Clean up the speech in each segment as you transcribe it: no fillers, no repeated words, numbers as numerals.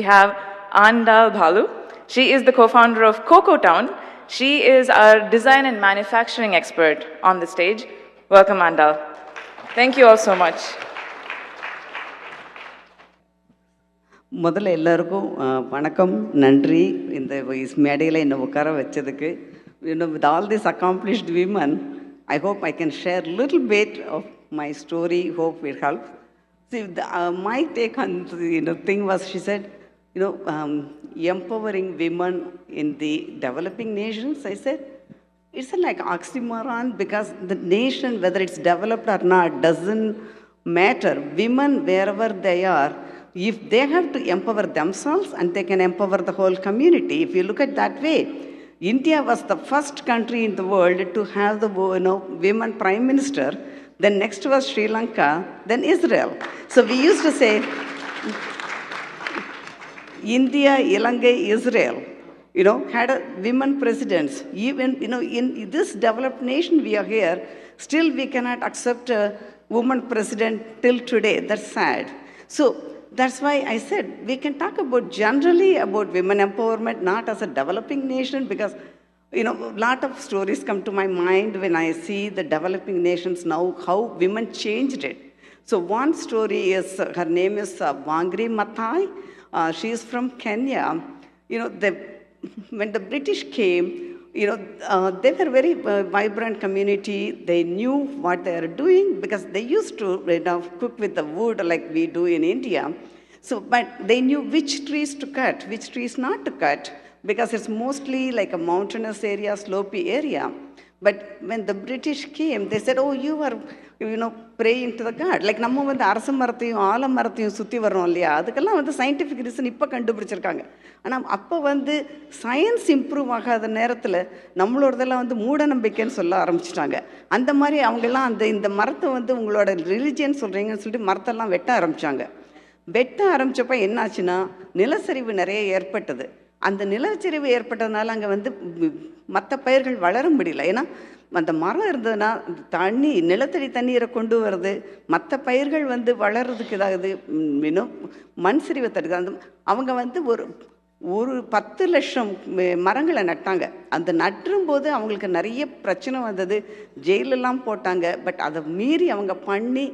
we have Andal Bhalu. She is the co-founder of Coco Town. She is our design and manufacturing expert on the stage. Welcome, Andal. Thank you all so much. முதல்ல எல்லாருக்கும் வணக்கம் நன்றி இந்த மேடையில் என்னை உட்கார வச்சதுக்கு with all these accomplished women I hope I can share a little bit of my story, hope it helps. See, my take on the thing was, she said, empowering women in the developing nations. I said, it's like oxymoron because the nation, whether it's developed or not, doesn't matter. Women, wherever they are, if they have to empower themselves and they can empower the whole community. If you look at that way, India was the first country in the world to have the women prime minister. Then next was Sri Lanka, then Israel. So we used to say, India, Ilangai, Israel, had a women presidents. Even, in this developed nation we are here, still we cannot accept a woman president till today. That's sad. So that's why I said we can talk about generally about women empowerment, not as a developing nation, because a lot of stories come to my mind when I see the developing nations now, how women changed it. So one story is, her name is Wangari Maathai. She is from Kenya. When the British came, they were very vibrant community. They knew what they are doing because they used to cook with the wood like we do in India. So, but they knew which trees to cut, which trees not to cut, because it's mostly like a mountainous area, slopey area. But when the British came, they said, oh, you are, praying to the God. Like, நம்ம வந்து அரச மரத்தையும் ஆல மரத்தையும் சுற்றி வர்றோம் இல்லையா, அதுக்கெல்லாம் வந்து சயின்டிஃபிக் ரீசன் இப்போ கண்டுபிடிச்சிருக்காங்க. ஆனால் அப்போ வந்து சயின்ஸ் இம்ப்ரூவ் ஆகாத நேரத்தில் நம்மளோடதெல்லாம் வந்து மூட நம்பிக்கைன்னு சொல்ல ஆரம்பிச்சிட்டாங்க. அந்த மாதிரி அவங்கெல்லாம் இந்த மரத்தை வந்து உங்களோட ரிலிஜியன் சொல்கிறீங்கன்னு சொல்லிட்டு மரத்தெல்லாம் வெட்ட ஆரம்பித்தாங்க. வெட்ட ஆரம்பித்தப்போ என்னாச்சுன்னா நிலச்சரிவு நிறைய ஏற்பட்டது. அந்த நிலச்சரிவு ஏற்பட்டதுனால அங்கே வந்து மற்ற பயிர்கள் வளர முடியல. ஏன்னா அந்த மரம் இருந்ததுன்னா நிலத்தடி தண்ணீரை கொண்டு வருது, மற்ற பயிர்கள் வந்து வளர்றதுக்கு இதாகுது, மண் சரிவை தடுக்குது. அந்த அவங்க வந்து ஒரு 10 லட்சம் மரங்களை நட்டாங்க. அந்த நட்டும்போது அவங்களுக்கு நிறைய பிரச்சனை வந்தது, ஜெயிலெல்லாம் போட்டாங்க. பட் அதை மீறி அவங்க பண்ணி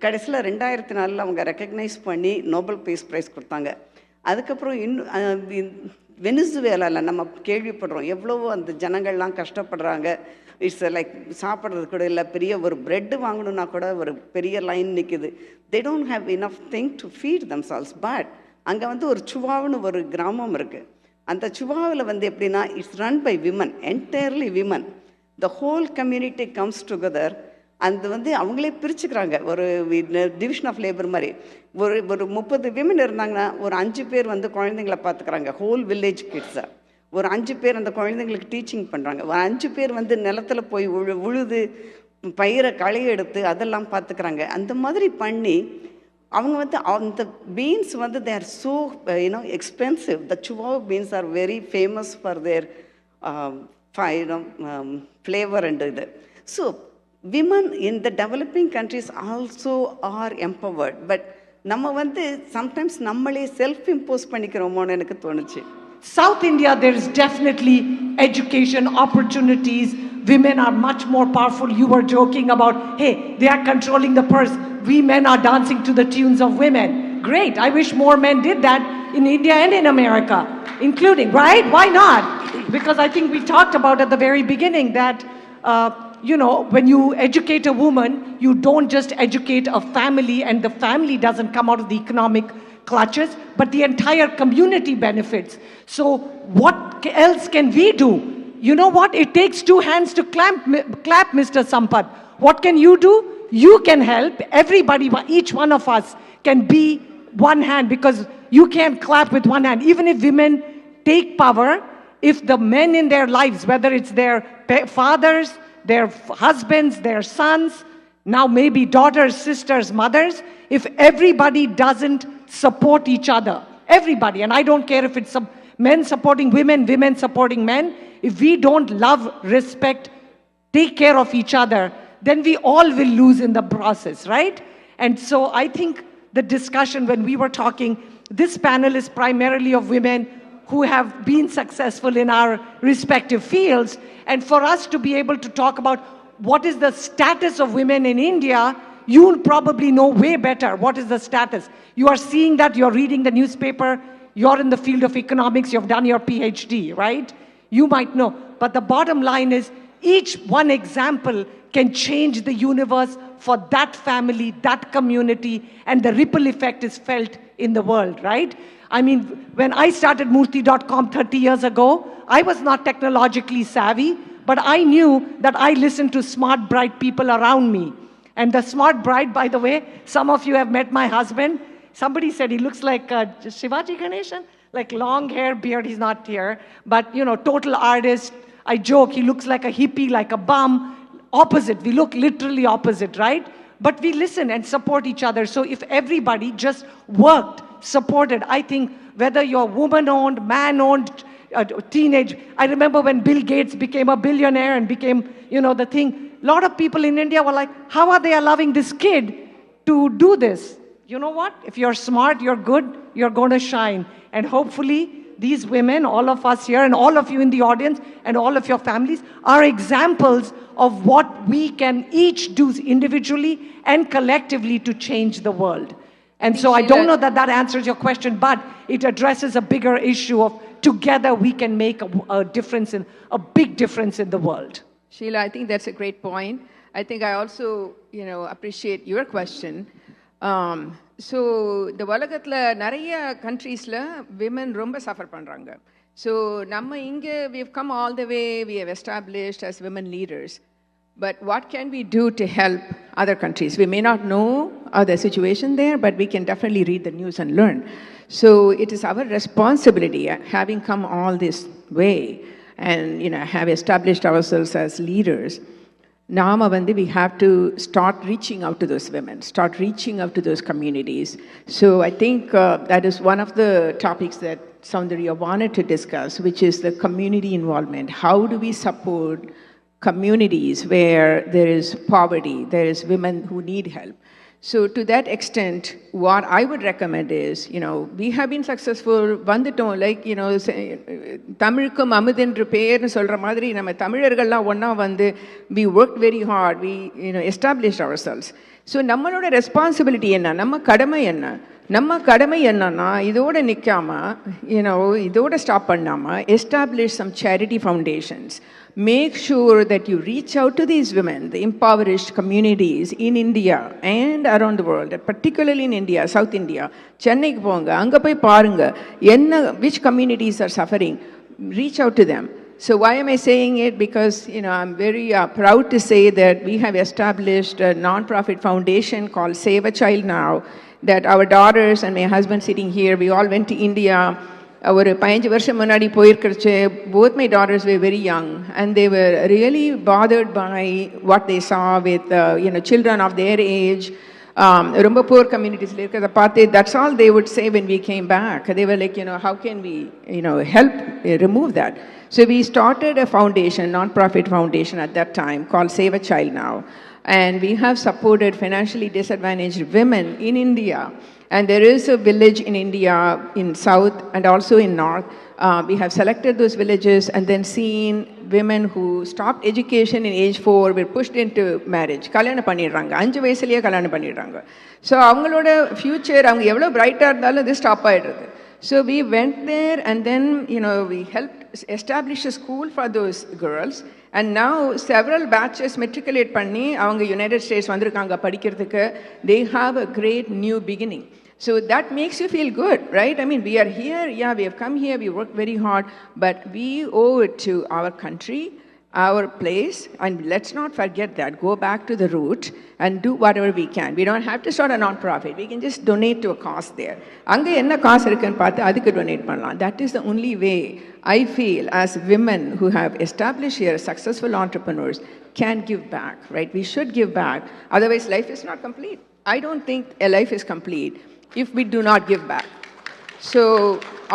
கடைசியில் 2004 அவங்க ரெக்கக்னைஸ் பண்ணி நோபல் பீஸ் ப்ரைஸ் கொடுத்தாங்க. அதுக்கப்புறம் இன்னும் வெனிசுவேலாவில் நம்ம கேள்விப்படுறோம் எவ்வளவோ அந்த ஜனங்கள்லாம் கஷ்டப்படுறாங்க. இட்ஸ் லைக் சாப்பிட்றது கூட இல்லை, பெரிய ஒரு ப்ரெட்டு வாங்கணுன்னா கூட ஒரு பெரிய லைன் நிற்குது. They don't have enough thing to feed themselves. But அங்கே வந்து ஒரு சுவாவுன்னு ஒரு கிராமம் இருக்குது. அந்த சுவாவில் வந்து எப்படின்னா it's run by women, entirely women. The whole community comes together. அது வந்து அவங்களே பிரிச்சுக்கிறாங்க, ஒரு டிவிஷன் ஆஃப் லேபர் மாதிரி. ஒரு 30 விமன் இருந்தாங்கன்னா ஒரு 5 பேர் வந்து குழந்தைங்களை பார்த்துக்கிறாங்க, ஹோல் வில்லேஜ் கிட்ஸை. ஒரு 5 பேர் அந்த குழந்தைங்களுக்கு டீச்சிங் பண்ணுறாங்க. ஒரு 5 பேர் வந்து நிலத்தில் போய் உழுது பயிரை களை எடுத்து அதெல்லாம் பார்த்துக்கிறாங்க. அந்த மாதிரி பண்ணி அவங்க வந்து அந்த பீன்ஸ் வந்து they are so expensive. The சுவாவ் beans are very famous for their flavour and இது. So women in the developing countries also are empowered. But நம்ம வந்து sometimes நம்மளே செல்ஃப் இம்போஸ் பண்ணிக்கிறோமோன்னு எனக்கு தோணுச்சு. South India, there is definitely education opportunities. Women are much more powerful. You were joking about, hey, they are controlling the purse. We men are dancing to the tunes of women. Great. I wish more men did that in India and in America, including, right? Why not? Because I think we talked about at the very beginning that when you educate a woman, you don't just educate a family and the family doesn't come out of the economic clutches, but the entire community benefits. So what else can we do? You know what? It takes 2 hands to clap, Mr. Sampath. What can you do? You can help. Everybody, each one of us can be one hand, because you can't clap with one hand. Even if women take power, if the men in their lives, whether it's their fathers, their husbands, their sons, now maybe daughters, sisters, mothers, if everybody doesn't support each other, everybody, and I don't care if it's men supporting women, women supporting men, if we don't love, respect, take care of each other, then we all will lose in the process, right? And so I think the discussion when we were talking, This panel is primarily of women who have been successful in our respective fields. And for us to be able to talk about what is the status of women in India, you'll probably know way better what is the status. You are seeing that, you're reading the newspaper, you're in the field of economics, you've done your PhD, right? You might know. But the bottom line is, each one example can change the universe for that family, that community, and the ripple effect is felt in the world, right? I mean, when I started Murthy.com 30 years ago, I was not technologically savvy, but I knew that I listened to smart, bright people around me. And the smart bride, by the way, some of you have met my husband. Somebody said he looks like Shivaji Ganeshan, like long hair, beard, he's not here. But, you know, total artist. I joke, he looks like a hippie, like a bum. Opposite, we look literally opposite, right? But we listen and support each other. So if everybody just worked, supported, I think whether you're woman-owned, man-owned, teenage. I remember when Bill Gates became a billionaire and became, you know, the thing. A lot of people in India were like, how are they allowing this kid to do this? You know what? If you're smart, you're good, you're going to shine. And hopefully, these women, all of us here, and all of you in the audience, and all of your families, are examples of what we can each do individually and collectively to change the world. And so I don't know that that answers your question, but it addresses a bigger issue of together we can make a difference, a big difference in the world. Sheila, I think that's a great point. I think I also, appreciate your question. So the உலகத்துல நிறைய countriesல women ரொம்ப suffer பண்றாங்க. So நம்ம இங்க we've come all the way, we have established as women leaders. But what can we do to help other countries? We may not know the situation there, but we can definitely read the news and learn. So it is our responsibility, having come all this way and have established ourselves as leaders. We have to start reaching out to those women, start reaching out to those communities. So I think that is one of the topics that Soundarya wanted to discuss, which is the community involvement. How do we support communities where there is poverty, there is women who need help? So to that extent, what I would recommend is, we have been successful, வந்துட்டோம், like, தமிழுக்கும் அமுதென்று பெயர்னு சொல்ற மாதிரி நம்ம தமிழர்கள்லாம் ஒண்ணா வந்து we worked very hard, we established ourselves. So நம்மளோட responsibility என்ன, நம்ம கடமை என்ன? நம்ம கடமை என்னன்னா இதோட நிக்காம இதோட ஸ்டாப் பண்ணாம establish some charity foundations. Make sure that you reach out to these women, the impoverished communities in India and around the world, particularly in India, South India. Chennaiக்கு போங்க, அங்க போய் பாருங்க which communities are suffering. Reach out to them. So why am I saying it? Because I'm very proud to say that we have established a non-profit foundation called Save a Child Now, that our daughters and my husband sitting here, we all went to India. ஒரு 15 வருஷம் முன்னாடி போயிருக்கிறச்சு, both my daughters were very young and they were really bothered by what they saw with children of their age, ரொம்ப poor communities-ல இருக்கிறத பார்த்து, that's all they would say when we came back. They were like, how can we help remove that? So we started a foundation, non-profit foundation at that time called Save a Child Now, and we have supported financially disadvantaged women in India. And there is a village in India, in South and also in North. We have selected those villages and then seen women who stopped education in age 4, were pushed into marriage. கல்யாணம் பண்ணிடுறாங்க, 5 வயசுலயே கல்யாணம் பண்ணிடுறாங்க. So அவங்களோட future, அவங்க எவ்வளோ பிரைட்டாக இருந்தாலும் அது stop ஆகிடுறது. So we went there and then, we helped establish a school for those girls. And now several batches matriculate பண்ணி அவங்க United States வந்திருக்காங்க படிக்கிறதுக்கு. They have a great new beginning. So that makes you feel good, right? I mean, we are here, we have come here, we worked very hard, but we owe it to our country, our place, and let's not forget that. Go back to the root and do whatever we can. We don't have to start a non-profit. We can just donate to a cause there. அங்க என்ன காசு இருக்குன்னு பார்த்து அதுக்கு donate பண்ணலாம். That is the only way I feel as women who have established here, successful entrepreneurs, can give back, right? We should give back. Otherwise, life is not complete. I don't think a life is complete if we do not give back. So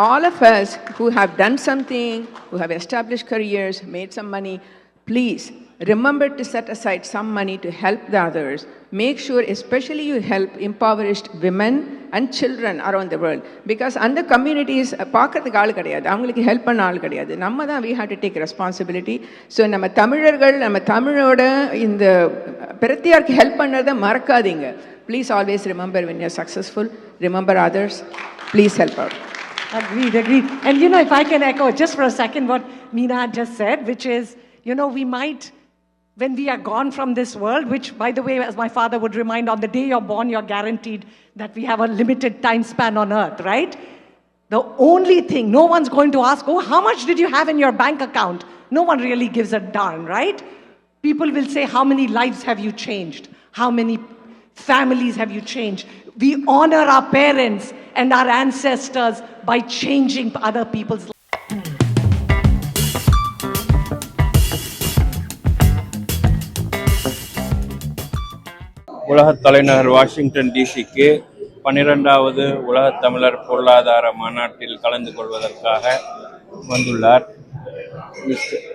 all of us who have done something, who have established careers, made some money, please remember to set aside some money to help the others. Make sure especially you help impoverished women and children around the world, because அந்த communities பார்க்கறதுக்கு ஆள் கிடையாது, அவங்களுக்கு help பண்ண ஆள் கிடையாது. நம்ம தான் we have to take responsibility. So நம்ம தமிழர்கள் நம்ம தமிழோட இந்த பிரத்தியாருக்கு ஹெல்ப் பண்ணதை மறக்காதீங்க. Please always remember when you're successful, remember others. Please help out. Agreed, agreed. And you know, if I can echo just for a second what Meena just said, which is, you know, we might, when we are gone from this world, which, by the way, as my father would remind, on the day you're born, you're guaranteed that we have a limited time span on earth, right? The only thing, no one's going to ask, oh, how much did you have in your bank account? No one really gives a darn, right? People will say, how many lives have you changed? How many families have you changed? We honor our parents and our ancestors by changing other people's lives. உலகத் தலைநகர் Washington டிசிக்கு 12வது உலகத் தமிழர் பொருளாதார மாநாட்டில் கலந்து கொள்வதற்காக வந்துள்ளார்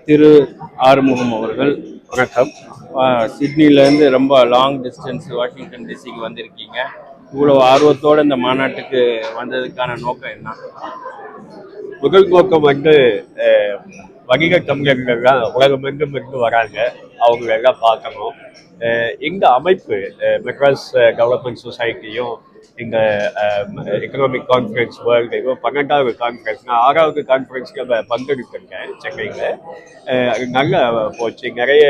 திரு ஆறுமுகம் அவர்கள். வணக்கம். சிட்னிலேருந்து ரொம்ப லாங் டிஸ்டன்ஸ் வாஷிங்டன் டிசிக்கு வந்திருக்கீங்க. இவ்வளோ ஆர்வத்தோடு இந்த மாநாட்டுக்கு வந்ததுக்கான நோக்கம் என்ன? முதல் நோக்கம் வணிக தமிழர்கள் தான் உலகமெங்கும் இருந்து வராங்க, அவங்க எல்லாம் பார்க்கணும். எங்கள் அமைப்பு மெட்ராஸ் டெவலப்மெண்ட் சொசைட்டியும் இந்த எக்கனாமிக் கான்ஃபரன்ஸ் வேர்ல்டு 12வது கான்ஃபரன்ஸ், நான் 6வது கான்ஃபரன்ஸ்க்கு பங்கெடுத்திருக்கேன் சென்னையில். நல்லா போச்சு. நிறைய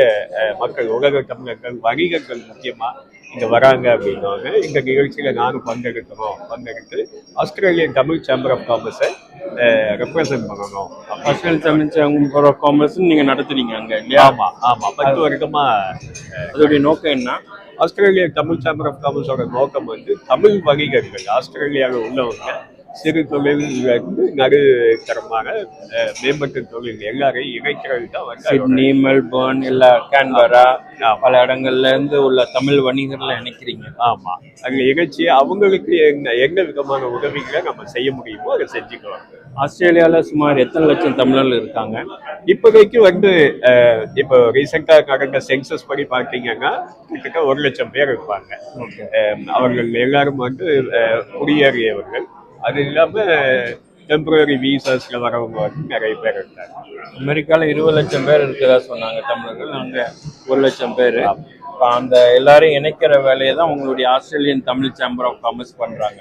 மக்கள், உலக தமிழர்கள், வணிகர்கள் முக்கியமாக இங்கே வராங்க அப்படின்னாங்க. இந்த நிகழ்ச்சியில் நானும் பங்கெடுத்து ஆஸ்திரேலியன் தமிழ் சேம்பர் ஆஃப் காமர்ஸை ரெப்ரசன்ட் பண்ணணும். Australian Tamil chamber of commerce நீங்கள் நடத்துறீங்க அங்கே இல்லையா? ஆமாம் 10 வருடமாக. அதோடைய நோக்கம் என்ன? ஆஸ்திரேலியா தமிழ் சேம்பர் ஆஃப் காமர்ஸோட நோக்கம் தமிழ் வணிகர்கள், ஆஸ்திரேலியாவில் உள்ளவங்க, சிறு தொழிலிருந்து நடுத்தரமான மேம்பட்ட தொழில் எல்லாரையும் இணைக்கிறது தான் சிட்னி, மெல்பர்ன், இல்லை கேன்பரா, பல இடங்கள்ல இருந்து உள்ள தமிழ் வணிகர்களை இணைக்கிறீங்க. ஆமாம், அங்கே இணைச்சி அவங்களுக்கு என்ன விதமான உதவிகளை நம்ம செய்ய முடியுமோ அதை செஞ்சுக்கலாம். ஆஸ்திரேலியாவில் சுமார் எத்தனை லட்சம் தமிழர்கள் இருக்காங்க? இப்போதைக்கு இப்போ ரீசெண்டாக நடந்த சென்சஸ் படி பார்த்தீங்கன்னா கிட்டத்தட்ட 1 லட்சம் பேர் இருப்பாங்க. அவர்கள் எல்லாரும் குடியேறியவர்கள். அது இல்லாமல் டெம்பரரி வீசாஸில் வரவங்க நிறைய பேர் இருக்காங்க. அமெரிக்காவில் 20 லட்சம் பேர் இருக்கிறதா சொன்னாங்க தமிழர்கள், அங்கே 1 லட்சம் பேர். அந்த எல்லாரையும் இணைக்கிற வேலையை தான் உங்களுடைய Australian Tamil chamber of commerce பண்றாங்க.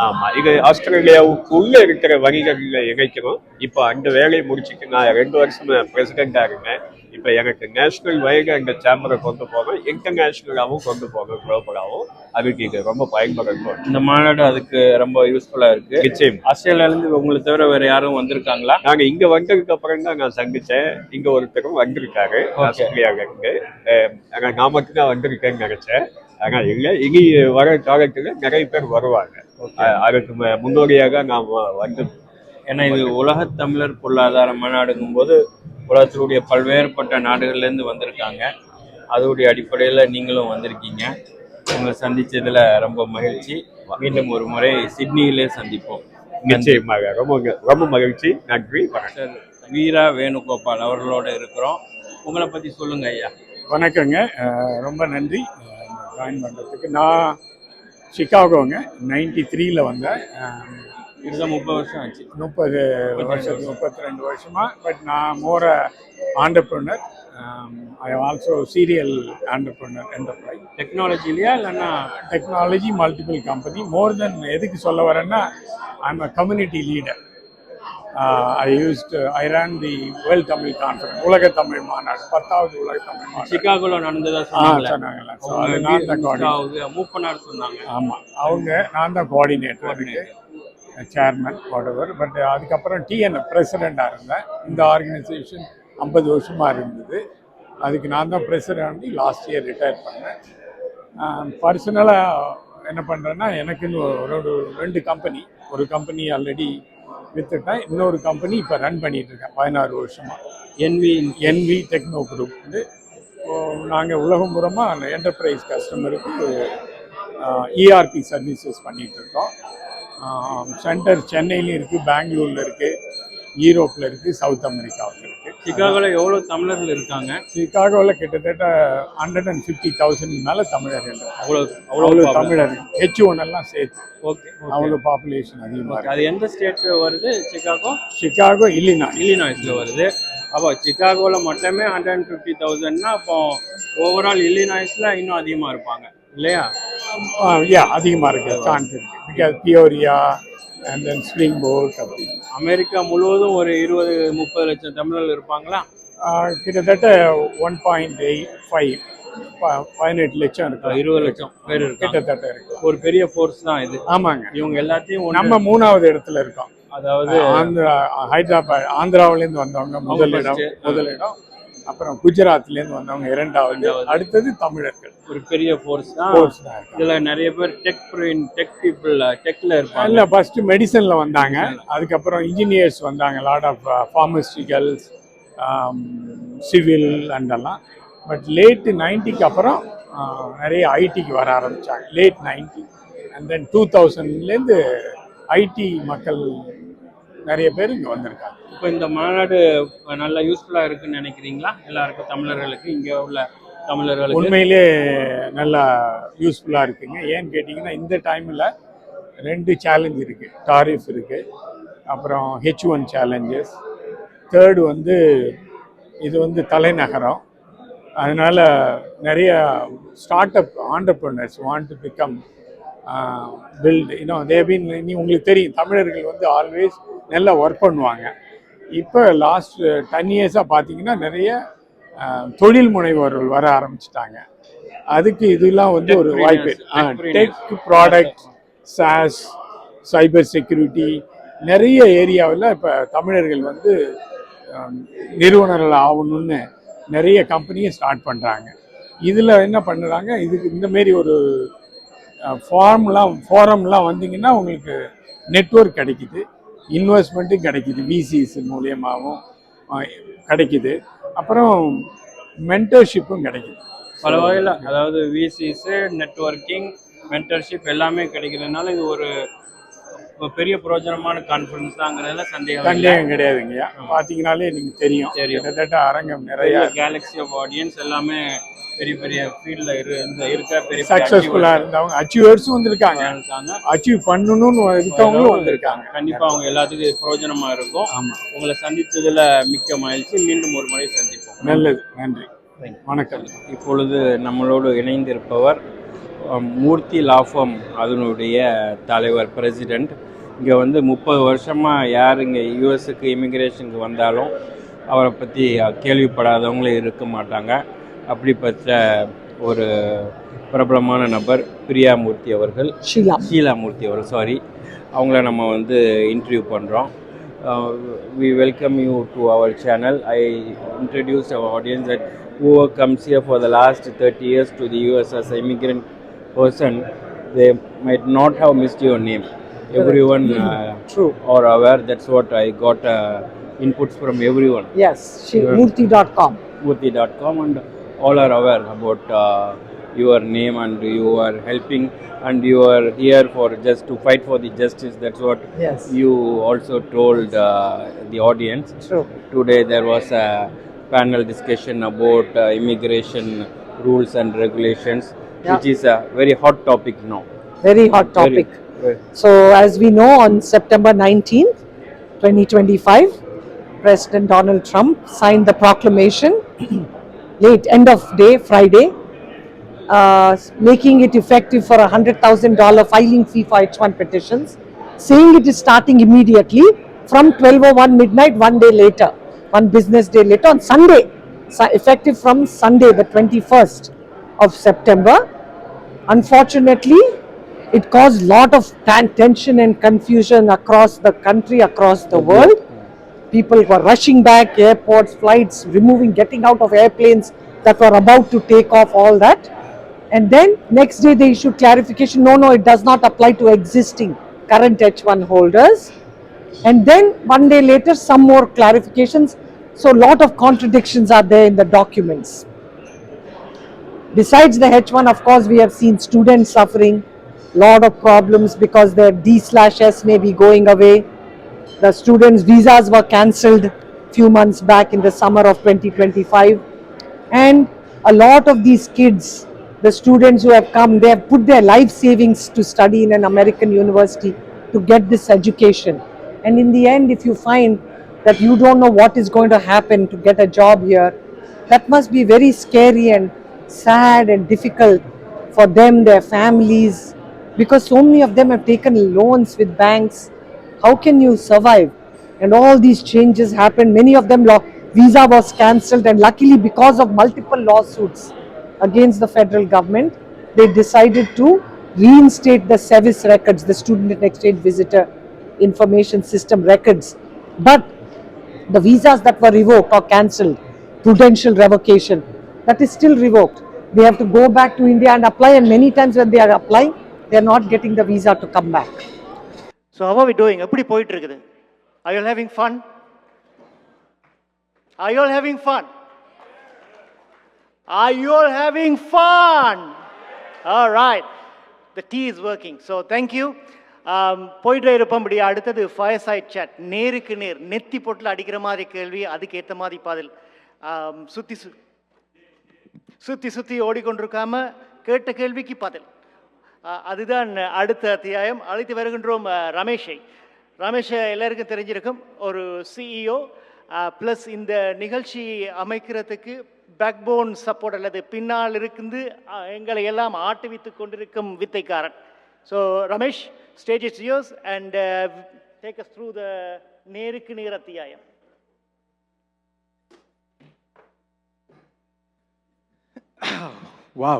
ஆமா, இது ஆஸ்திரேலியாவுக்குள்ள இருக்கிற வணிகர்களை இணைக்கிறோம். இப்போ அந்த வேலையை முடிச்சுட்டு நான் 2 வருஷம் பிரசிடெண்டா இருந்தேன். இப்போ எனக்கு நேஷனல் வைடாக இந்த சேம்பரை கொண்டு போவேன், இன்டர்நேஷனலாகவும் கொண்டு போவேன், குளோபலாகவும். அதுக்கு இது ரொம்ப பயன்படும். இந்த மாநாடு அதுக்கு ரொம்ப யூஸ்ஃபுல்லா இருக்கு. நிச்சயம். ஆஸ்திரேலியாவிலேருந்து உங்களை தவிர வேற யாரும் வந்திருக்காங்களா? நாங்கள் இங்கே வந்ததுக்கு அப்புறம் தான் நான் சந்திச்சேன். இங்கே ஒருத்தரும் வந்திருக்காரு ஆஸ்திரேலியாவில இருந்து. நான் மட்டும்தான் வந்திருக்கேன்னு நினைச்சேன். ஆனால் இல்லை, இனி வர காலத்தில் நிறைய பேர் வருவாங்க. அதுக்கு முன்னோடியாக நாம் வந்து, ஏன்னா இது உலக தமிழர் பொருளாதார மாநாடுங்கும் போது உலகத்தினுடைய பல்வேறுபட்ட நாடுகள்லேருந்து வந்திருக்காங்க. அதோடைய அடிப்படையில் நீங்களும் வந்திருக்கீங்க. உங்களை சந்திச்சதுல ரொம்ப மகிழ்ச்சி. மீண்டும் ஒரு முறை சிட்னியிலே சந்திப்போம். நிச்சயமாக. ரொம்ப மகிழ்ச்சி. நன்றி. சார் வீரா வேணுகோபால் அவர்களோட இருக்கிறோம். உங்களை பற்றி சொல்லுங்க ஐயா. வணக்கங்க, ரொம்ப நன்றி ஜாயின் பண்ணுறதுக்கு. நான் சிகாகோங்க 93ல் வந்தேன். இதுதான் 30 வருஷம் ஆச்சு. 32 வருஷமா. பட் நான் மோர் entrepreneur. I am also serial entrepreneur enterprise. டெக்னாலஜிலையா இல்லைன்னா? Technology, multiple company. More then எதுக்கு சொல்ல வரேன்னா, I am a community leader. I ran the World Tamil Conference, உலக தமிழ் மாநாடு, 10வது உலக தமிழ் மாநாடு சிகாகோல நடந்ததா சொன்னாங்களா? மூப்பனார் சொன்னாங்க. ஆமாம், நான் தான் கோஆர்டினேட்டர், சேர்மன், வாட்டவர். பட் அதுக்கப்புறம் டிஎன் பிரசிடெண்டாக இருந்தேன். இந்த ஆர்கனைசேஷன் 50 வருஷமாக இருந்தது. அதுக்கு நான் தான் பிரசிடெண்ட். லாஸ்ட் இயர் ரிட்டையர் பண்ணேன். பர்சனலாக என்ன பண்ணுறேன்னா, எனக்குன்னு ஒரு 2 கம்பெனி. ஒரு கம்பெனி ஆல்ரெடி விற்றுட்டேன், இன்னொரு கம்பெனி இப்போ ரன் பண்ணிகிட்டு இருக்கேன் 16 வருஷமாக. என்வி டெக்னோ குரூப் வந்து நாங்கள் உலகம் பூரமாக என்டர்பிரைஸ் கஸ்டமருக்கு இஆர்பி சர்வீசஸ் பண்ணிகிட்ருக்கோம். சென்டர் சென்னையிலையும் இருக்குது, பெங்களூரில் இருக்குது, யூரோப்பில் இருக்குது, சவுத் அமெரிக்காவில் இருக்குது. சிகாகோல எவ்வளவு தமிழர்கள் இருக்காங்க? சிகாகோவில் கிட்டத்தட்ட 150,000 மேலே தமிழர்கள் இருக்காங்க. அவ்வளவு அவ்வளோ அவ்வளவு தமிழர் H1 எல்லாம் சேர்த்து ஓகே. அவ்வளோ பாப்புலேஷன் அதிகமாக இருக்கு. அது எந்த ஸ்டேட் வருது? சிகாகோ. Chicago Illinois. இல்லினாய்ஸ்ல வருது. அப்போ சிகாகோல மட்டுமே 150,000னா அப்போ ஓவரால் இல்லினாய்ஸ்ல இன்னும் அதிகமா இருப்பாங்க இல்லையா? அதிகமாக இருக்கு சான்ஸ் இருக்கு. Because Peoria and then Springport அப்படி. அமெரிக்கா முழுவதும் ஒரு 20-30 லட்சம் தமிழர்கள் இருப்பாங்களா? கிட்டத்தட்ட 1.85 18 லட்சம் இருக்கு. 20 லட்சம் பேர் கிட்டத்தட்ட இருக்கு. ஒரு பெரிய ஃபோர்ஸ் தான் இது. ஆமாங்க. இவங்க எல்லாத்தையும் நம்ம 3வது இடத்துல இருக்கோம். அதாவது ஆந்திரா, ஹைதராபாத், ஆந்திராவிலேருந்து வந்தவங்க முதலிடம், அப்புறம் குஜராத்லேருந்து வந்தவங்க 2வது, அடுத்தது தமிழர்கள். ஒரு பெரிய ஃபோர்ஸ் தான். இதுல நிறைய பேர் டெக் பீப்புள் டெக்ல இருப்பாங்க. இல்லை, ஃபர்ஸ்ட் மெடிசன்ல வந்தாங்க, அதுக்கப்புறம் இன்ஜினியர்ஸ் வந்தாங்க, லாட் ஆஃப் ஃபார்மஸ்டிக்கல்ஸ், சிவில் அண்டெல்லாம். பட் லேட் 90க்கு அப்புறம் நிறைய ஐடிக்கு வர ஆரம்பித்தாங்க. லேட் 90 அண்ட் தென் 2000லேருந்து ஐடி மக்கள் நிறைய பேர் இங்கே வந்திருக்காங்க. இப்போ இந்த மாநாடு நல்லா யூஸ்ஃபுல்லாக இருக்குன்னு நினைக்கிறீங்களா? எல்லாருக்கும் தமிழர்களுக்கு, இங்கே உள்ள தமிழர்களுக்கு உண்மையிலே நல்லா யூஸ்ஃபுல்லாக இருக்குங்க. ஏன்னு கேட்டிங்கன்னா இந்த டைமில் 2 சேலஞ்ச் இருக்குது. டாரிஃப் இருக்குது, அப்புறம் H1 சேலஞ்சஸ். தேர்டு வந்து இது வந்து தலைநகரம், அதனால் நிறைய start up entrepreneurs want to become build தேபின். உங்களுக்கு தெரியும் தமிழர்கள் வந்து ஆல்வேஸ் நல்லா ஒர்க் பண்ணுவாங்க. இப்போ லாஸ்ட் 10 இயர்ஸாக பார்த்தீங்கன்னா நிறைய தொழில் முனைவோர்கள் வர ஆரம்பிச்சிட்டாங்க. அதுக்கு இதெல்லாம் வந்து ஒரு வாய்ப்பு. Tech product, SaaS, cyber security, நிறைய ஏரியாவில் இப்போ தமிழர்கள் வந்து நிறுவனர்கள் ஆகணும்னு நிறைய கம்பெனியை ஸ்டார்ட் பண்ணுறாங்க. இதில் என்ன பண்ணுறாங்க, இதுக்கு இந்தமாரி ஒரு ஃபாரம்லாம் வந்தீங்கன்னா உங்களுக்கு நெட்வொர்க் கிடைக்குது, இன்வெஸ்ட்மெண்ட்டும் கிடைக்குது, விசிஸ் மூலியமாகவும் கிடைக்குது, அப்புறம் மென்டர்ஷிப்பும் கிடைக்குது. பல வகையில், அதாவது விசிஸு, நெட்வொர்க்கிங், மென்டர்ஷிப் எல்லாமே கிடைக்கிறதுனால இது ஒரு பெரிய பிரயோஜனமான கான்ஃபரன்ஸ் தாங்கிறதுல சந்தேகம் கிடையாதுங்கய்யா. பார்த்தீங்கன்னாலே நீங்கள் தெரியும் கிட்டத்தட்ட அரங்கம் நிறைய கேலக்ஸி ஆஃப் ஆடியன்ஸ் எல்லாமே பெரிய பெரிய ஃபீல்டில் இருக்க பெரிய சக்ஸஸ்ஃபுல்லாக இருந்தவங்க, அச்சீவர்ஸும் வந்திருக்காங்க, அச்சீவ் பண்ணணும்னு இருக்கவங்களும் வந்திருக்காங்க. கண்டிப்பாக அவங்க எல்லாத்துக்கும் பிரயோஜனமாக இருக்கும். ஆமாம், உங்களை சந்தித்ததில் மிக்க மகிழ்ச்சி. மீண்டும் ஒரு முறை சந்திப்போம். நல்லது, நன்றி, வணக்கம். இப்பொழுது நம்மளோடு இணைந்திருப்பவர் மூர்த்தி லாஃபம், அதனுடைய தலைவர், பிரசிடெண்ட். இங்கே வந்து 30 வருஷமாக யார் இங்கே யூஎஸ்க்கு இமிக்ரேஷனுக்கு வந்தாலும் அவரை பற்றி கேள்விப்படாதவங்களே இருக்க மாட்டாங்க. அப்படிப்பட்ட ஒரு பிரபலமான நபர் பிரியாமூர்த்தி அவர்கள், ஷீலாமூர்த்தி அவர்கள், சாரி, அவங்கள நம்ம வந்து இன்டர்வியூ பண்ணுறோம். we welcome you to our channel. I introduce our audience that whoever comes here for the last 30 years to the US as an immigrant person, they might not have missed your name. Everyone True. are aware. That's what I got inputs from everyone. Yes, Murthy.com. Murthy.com, and all are aware about your name, and you are helping, and you are here for just to fight for the justice. That's what you also told the audience. True. Today there was a panel discussion about immigration rules and regulations, which is a very hot topic now. Very hot topic. So as we know, on September 19th, 2025, President Donald Trump signed the proclamation late end of day, Friday, making it effective for $100,000 filing fee for H1 petitions, saying it is starting immediately from 12:01 midnight, one day later, one business day later, on Sunday, effective from Sunday, the 21st of September. Unfortunately, it caused lot of tension and confusion across the country, across the world. People were rushing back, airports, flights, getting out of airplanes that were about to take off, all that. And then next day they issued clarification, no, it does not apply to existing current H1 holders. And then one day later, some more clarifications. So lot of contradictions are there in the documents. Besides the H1, of course, we have seen students suffering, lot of problems because their D/S may be going away. The students' visas were cancelled few months back in the summer of 2025. And a lot of these kids, the students who have come, they have put their life savings to study in an American university to get this education. And in the end, if you find that you don't know what is going to happen to get a job here, that must be very scary and sad and difficult for them, their families, because so many of them have taken loans with banks. How can you survive? And all these changes happened. Many of them, visa was cancelled, and luckily, because of multiple lawsuits against the federal government, they decided to reinstate the SEVIS records, the Student and Exchange Visitor Information System records. But the visas that were revoked or cancelled, prudential revocation, that is still revoked. They have to go back to India and apply, and many times when they are applying, they are not getting the visa to come back. So how are we doing? எப்படி போயிட்டு இருக்குது? Are you all having fun? Are you all having fun? Are you all having fun? All right. The tea is working. So thank you. போயிட்டே இருப்போம்படி அடுத்தது fire side chat, நேருக்கு நேர், நெத்தி பொட்டில் அடிக்கிற மாதிரி கேள்வி, அதுக்கு ஏற்ற மாதிரி பதில். சுற்றி சுற்றி சுற்றி ஓடிக்கொண்டிருக்காம கேட்ட கேள்விக்கு பதில். அதுதான் அடுத்த அத்தியாயம். அழைத்து வருகின்றோம் ரமேஷை. ரமேஷ் எல்லாருக்கும் தெரிஞ்சிருக்கும், ஒரு சிஇஓ ப்ளஸ் இந்த நிகழ்ச்சி அமைக்கிறதுக்கு பேக்போன் சப்போர்ட் அல்லது பின்னால் இருந்து எங்களை எல்லாம் ஆட்டுவித்து கொண்டிருக்கும் வித்தைக்காரன். So Ramesh, stage is yours and take us through the நேருக்கு நேர் அத்தியாயம். Wow,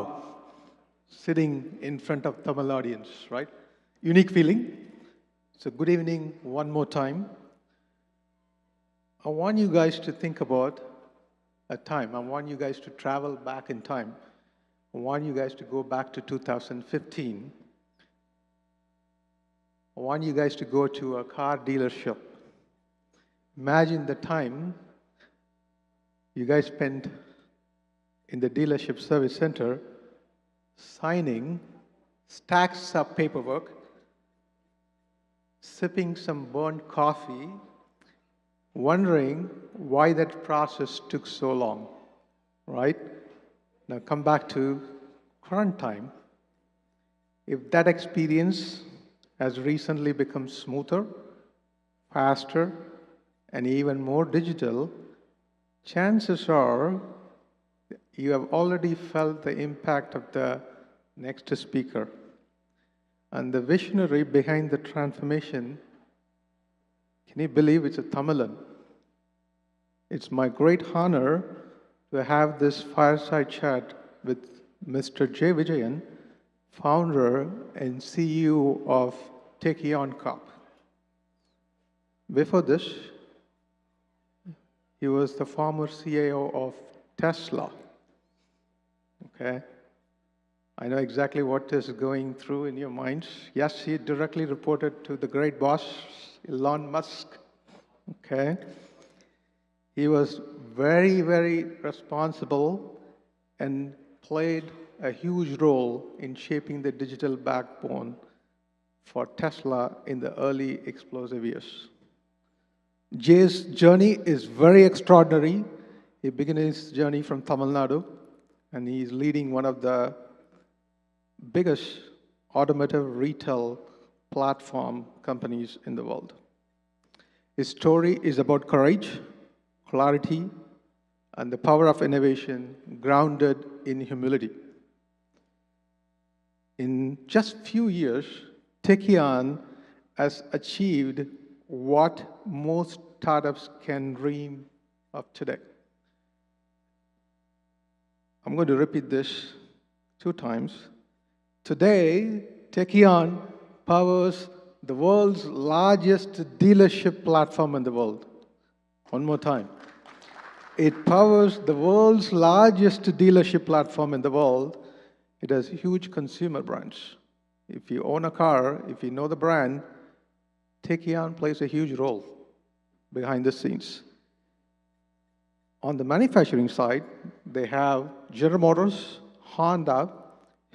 sitting in front of Tamil audience, right? Unique feeling. So good evening one more time. I want you guys to think about a time. I want you guys to travel back in time. I want you guys to go back to 2015. I want you guys to go to a car dealership. Imagine the time you guys spent in the dealership service center signing stacks of paperwork, sipping some burnt coffee, wondering why that process took so long, right? Now come back to current time. If that experience has recently become smoother, faster, and even more digital, chances are you have already felt the impact of the next speaker. And the visionary behind the transformation, can you believe it's a Tamilan? It's my great honor to have this fireside chat with Mr. J. Vijayan, founder and CEO of Techion Corp. Before this, he was the former CIO of Tesla. Okay? I know exactly what is going through in your minds. Yes, he directly reported to the great boss, Elon Musk. Okay? He was very, very responsible and played a huge role in shaping the digital backbone for Tesla in the early explosive years. Jay's journey is very extraordinary. He began his journey from Tamil Nadu, and he is leading one of the biggest automotive retail platform companies in the world. His story is about courage, clarity, and the power of innovation grounded in humility. In just few years, Techion has achieved what most startups can dream of today. I'm going to repeat this 2 times. Today, Techion powers the world's largest dealership platform in the world. One more time. It powers the world's largest dealership platform in the world. It has huge consumer brands. If you own a car, if you know the brand, Techion plays a huge role behind the scenes. On the manufacturing side, they have General Motors, Honda,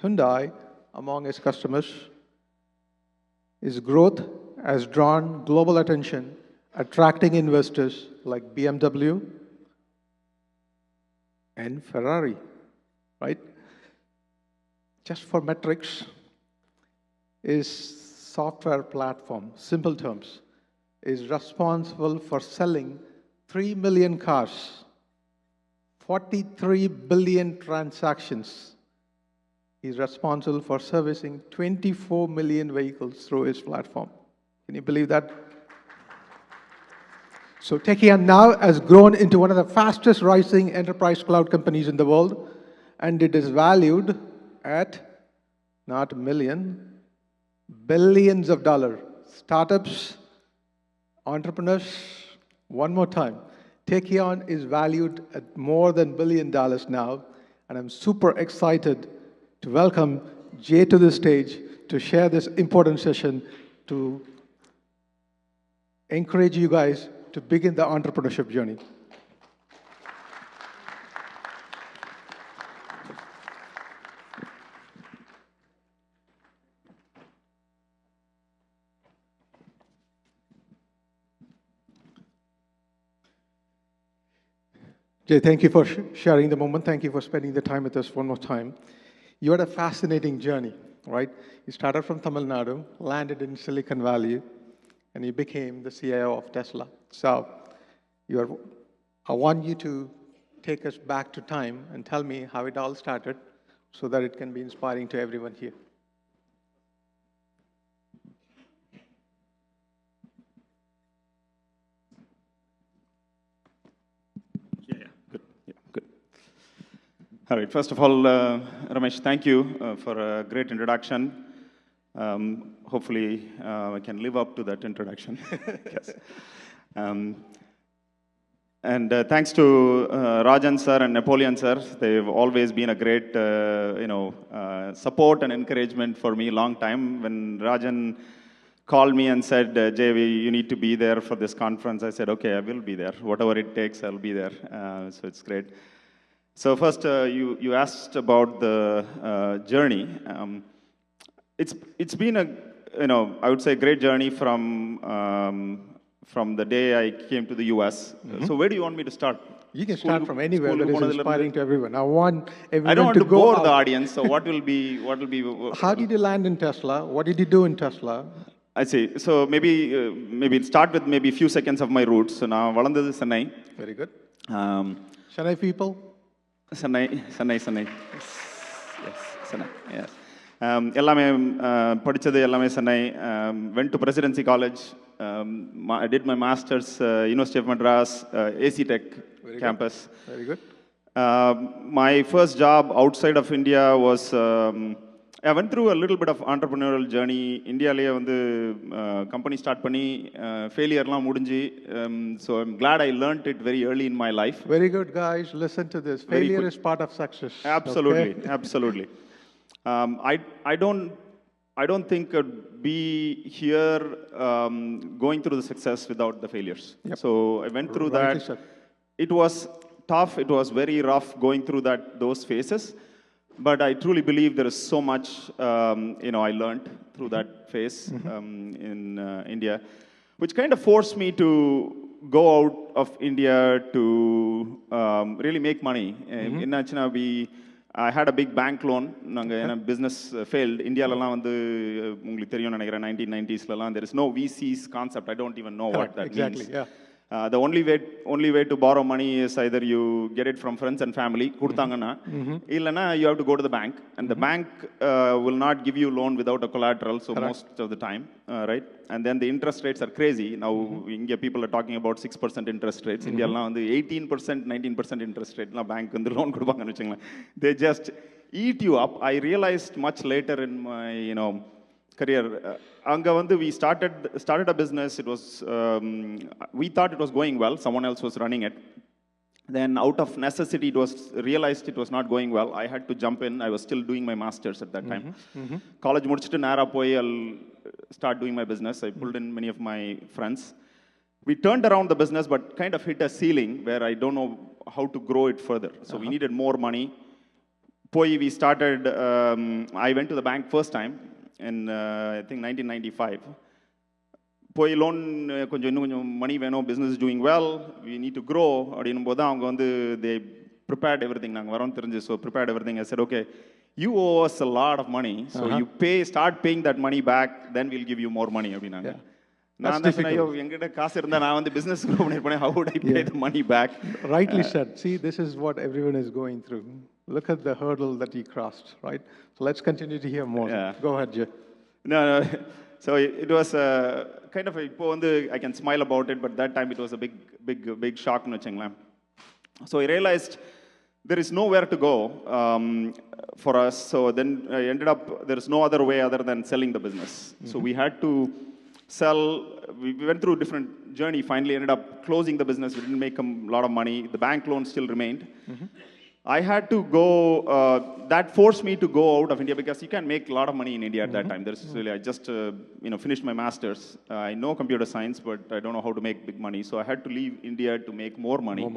Hyundai among its customers. His growth has drawn global attention attracting investors like BMW and Ferrari, right? Just for metrics, is software platform, simple terms, is responsible for selling 3 million cars, 43 billion transactions. He's responsible for servicing 24 million vehicles through his platform. Can you believe that? So Tekia now has grown into one of the fastest rising enterprise cloud companies in the world, and it is valued at not a million, billions of dollars. Startups, entrepreneurs, one more time. Tekion is valued at more than $1 billion now, and I'm super excited to welcome Jay to the stage to share this important session to encourage you guys to begin the entrepreneurship journey. Jay, thank you for sharing the moment. Thank you for spending the time with us one more time. You had a fascinating journey, right? You started from Tamil Nadu, landed in Silicon Valley, and you became the CIO of Tesla. So I want you to take us back to time and tell me how it all started so that it can be inspiring to everyone here. All right, first of all, Ramesh, thank you for a great introduction. Hopefully, I can live up to that introduction. Yes. And thanks to Rajan sir and Napoleon sir. They've always been a great, support and encouragement for me long time. When Rajan called me and said, Jay, you need to be there for this conference, I said, okay, I will be there. Whatever it takes, I'll be there. So it's great. So first, you asked about the journey. It's been a, I would say, great journey from the day I came to the US. So where do you want me to start? You can start from anywhere that is inspiring to everyone. I want everyone I don't want to go bore out. the audience. So what will be? How did you land in Tesla? What did you do in Tesla? I see. So maybe start with maybe a few seconds of my roots. So now, valandadu Chennai. Very good. Chennai people. Chennai. Yes, Chennai. Yes. எல்லாமே படிச்சது எல்லாமே Chennai. Went to Presidency College. I did my masters University of Madras, AC Tech campus. Very good. My first job outside of India was I went through a little bit of entrepreneurial journey. Indiaலயே வந்து company start பண்ணி failureலாம் முடிஞ்சு. So I'm glad I learned it very early in my life. Very good, guys. Listen to this. Failure is part of success. Absolutely, okay? Absolutely. I don't think I'd be here going through the success without the failures. Yep. So I went through Rightly that. said. It was tough. It was very rough going through those phases. But I truly believe there is so much I learned through that phase in India, which kind of forced me to go out of India to really make money. I had a big bank loan. Business failed. India வந்து உங்களுக்கு தெரியும் நினைக்கிறேன் 1990s there is no VCs concept. I don't even know what that exactly, means. Yeah. The only way to borrow money is either you get it from friends and family, கொடுத்தாங்கன்னா இல்லைன்னா you have to go to the bank, and the bank will not give you loan without a collateral, so Correct. most of the time, right? And then the interest rates are crazy. Now India people are talking about 6% interest rates. Indiaலாம் வந்து 18%, 19% interest rate bank வந்து loan கொடுப்பாங்கன்னு வச்சுங்களேன். They just eat you up. I realized much later in my career. Anga vandu we started a business. It was we thought it was going well. Someone else was running it. Then out of necessity, it was realized it was not going well. I had to jump in. I was still doing my masters at that time. College mudichittu nara poi I'll start doing my business. I pulled in many of my friends. We turned around the business, but kind of hit a ceiling where I don't know how to grow it further. So we needed more money. Poi we started. I went to the bank first time in I think 1995. போய் loan கொஞ்சம் இன்னும் கொஞ்சம் money வேணும், business doing well, we need to grow அப்படின்னும் போது அவங்க வந்து தே prepared every thing. நாங்கள் வரோம் தெரிஞ்சு, so prepared every thing. I said okay, you owe us a lot of money, so you start paying that money back, then will give you more money அப்படின்னாங்க. நான் தான் சொன்னேன், ஐயோ எங்கிட்ட காசு இருந்தால் நான் வந்து பிஸ்னஸ் க்ரோ பண்ணியிருப்பேன், how would I pay the money back? Rightly said. See, this is what everyone is going through. Look at the hurdle that he crossed, right? So let's continue to hear more. Yeah. Go ahead, Jay. No. So it was kind of a, இப்போ வந்து I can smile about it, but that time it was a big shock னு வச்சுங்களேன். So I realized there is nowhere to go for us. So then I ended up, there is no other way other than selling the business. So we had to sell. We went through a different journey. Finally ended up closing the business. We didn't make a lot of money. The bank loan still remained. I had to go, that forced me to go out of India, because you can make a lot of money in India at that time. There's really, I just finished my master's. I know computer science, but I don't know how to make big money. So I had to leave India to make more money.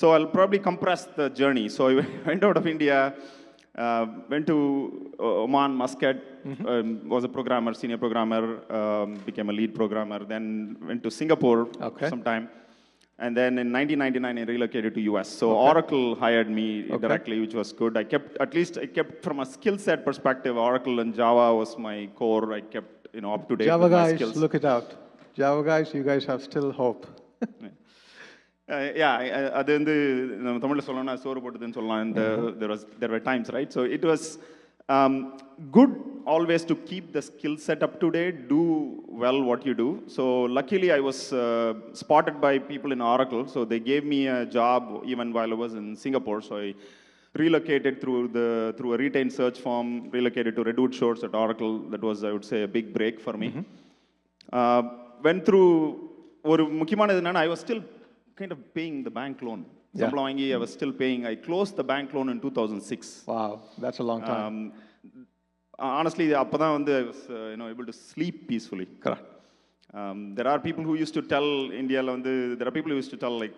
So I'll probably compress the journey. So I went out of India, went to Oman, Muscat, was a programmer, senior programmer, became a lead programmer, then went to Singapore sometime. And then in 1999, I relocated to US. So Oracle hired me directly, which was good. I kept from a skill set perspective, Oracle and Java was my core. I kept, up to date Java with my guys, skills. look it out. Java guys, you guys have still hope. அது வந்து நம்ம தமிழில் சொல்லணும்னா சோறு போட்டுதுன்னு சொல்லலாம். There were times, right? So it was good always to keep the skill set up to date, do well what you do. So luckily I was spotted by people in Oracle, so they gave me a job even while I was in Singapore. So I relocated through a retained search firm, relocated to Redwood Shores at Oracle. That was, I would say, a big break for me. Went through, ஒரு முக்கியமானது என்னன்னா, I was still kind of paying the bank loan. சம்பளம் வாங்கி I was still paying. I closed the bank loan in 2006. Wow, that's a long time. Honestly, அப்பதான் வந்து I was able to sleep peacefully. Correct. There are people who used to tell India, there are people who used to tell, like,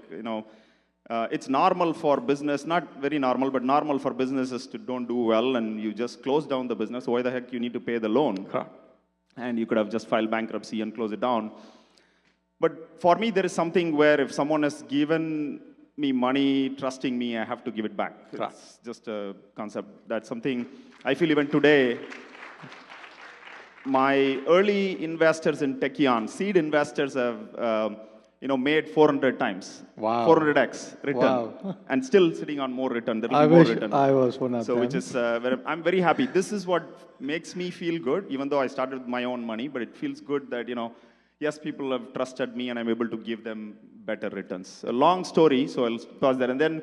it's normal for business, not very normal, but normal for businesses to don't do well and you just close down the business. Why the heck you need to pay the loan? Correct. And you could have just filed bankruptcy and close it down. But for me, there is something where if someone has given me money, trusting me, I have to give it back. Correct. It's just a concept. That's something I feel even today. My early investors in Techion, seed investors, have made 400 times. Wow. 400x return. Wow. And still sitting on more return. There will I be more wish return. I was one of them. Which is, I'm very happy. This is what makes me feel good, even though I started with my own money, but it feels good that, yes, people have trusted me and I'm able to give them better returns. A long story, so I'll pause there. And then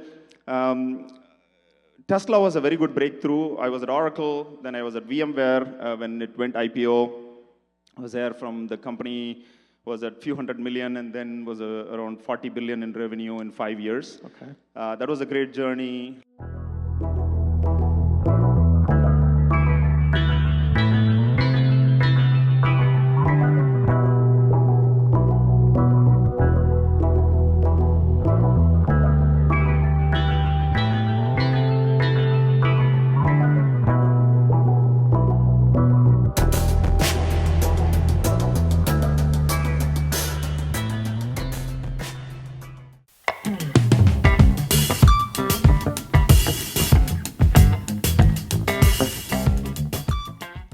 Tesla was a very good breakthrough. I was at Oracle, then I was at VMware when it went IPO. I was there from the company, was at few hundred million, and then was around 40 billion in revenue in 5 years. Okay. That was a great journey.